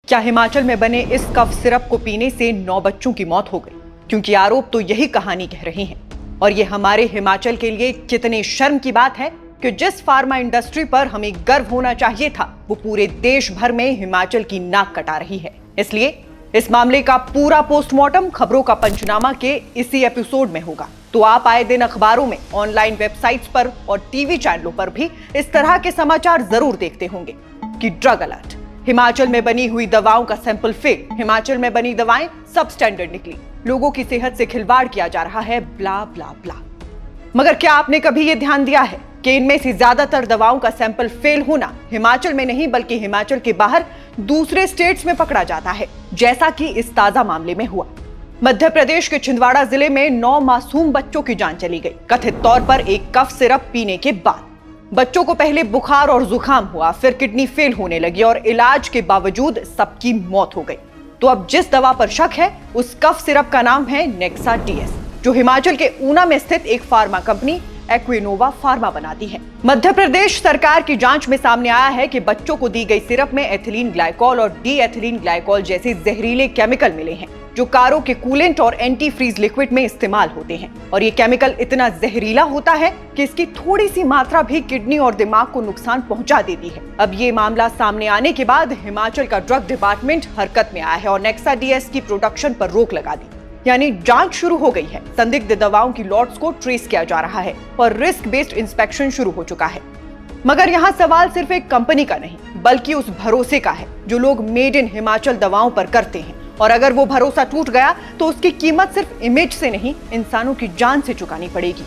क्या हिमाचल में बने इस कफ सिरप को पीने से 9 बच्चों की मौत हो गई? क्योंकि आरोप तो यही कहानी कह रही हैं। और ये हमारे हिमाचल के लिए कितने शर्म की बात है कि जिस फार्मा इंडस्ट्री पर हमें गर्व होना चाहिए था, वो पूरे देश भर में हिमाचल की नाक कटा रही है। इसलिए इस मामले का पूरा पोस्टमार्टम खबरों का पंचनामा के इसी एपिसोड में होगा। तो आप आए दिन अखबारों में, ऑनलाइन वेबसाइट्स पर और टीवी चैनलों पर भी इस तरह के समाचार जरूर देखते होंगे कि ड्रग अलर्ट, हिमाचल में बनी हुई दवाओं का सैंपल फेल, हिमाचल में बनी दवाएं सब स्टैंडर्ड निकली, लोगों की सेहत से खिलवाड़ किया जा रहा है, ब्ला ब्ला ब्ला। मगर क्या आपने कभी यह ध्यान दिया है कि इनमें से ज्यादातर दवाओं का सैंपल फेल होना हिमाचल में नहीं बल्कि हिमाचल के बाहर दूसरे स्टेट्स में पकड़ा जाता है, जैसा कि इस ताजा मामले में हुआ। मध्य प्रदेश के छिंदवाड़ा जिले में 9 मासूम बच्चों की जान चली गई, कथित तौर पर एक कफ सिरप पीने के बाद। बच्चों को पहले बुखार और जुकाम हुआ, फिर किडनी फेल होने लगी और इलाज के बावजूद सबकी मौत हो गई। तो अब जिस दवा पर शक है उस कफ सिरप का नाम है नेक्सा डीएस, जो हिमाचल के ऊना में स्थित एक फार्मा कंपनी एक्विनोवा फार्मा बनाती है। मध्य प्रदेश सरकार की जांच में सामने आया है कि बच्चों को दी गई सिरप में एथिलीन ग्लाइकॉल और डी एथिलीन ग्लाइकॉल जैसे जहरीले केमिकल मिले हैं, जो कारों के कूलेंट और एंटी फ्रीज लिक्विड में इस्तेमाल होते हैं। और ये केमिकल इतना जहरीला होता है कि इसकी थोड़ी सी मात्रा भी किडनी और दिमाग को नुकसान पहुंचा देती है। अब ये मामला सामने आने के बाद हिमाचल का ड्रग डिपार्टमेंट हरकत में आया है और नेक्सा डीएस की प्रोडक्शन पर रोक लगा दी, यानी जांच शुरू हो गई है। संदिग्ध दवाओं की लॉट्स को ट्रेस किया जा रहा है और रिस्क बेस्ड इंस्पेक्शन शुरू हो चुका है। मगर यहाँ सवाल सिर्फ एक कंपनी का नहीं बल्कि उस भरोसे का है जो लोग मेड इन हिमाचल दवाओं पर करते हैं। और अगर वो भरोसा टूट गया तो उसकी कीमत सिर्फ इमेज से नहीं, इंसानों की जान से चुकानी पड़ेगी।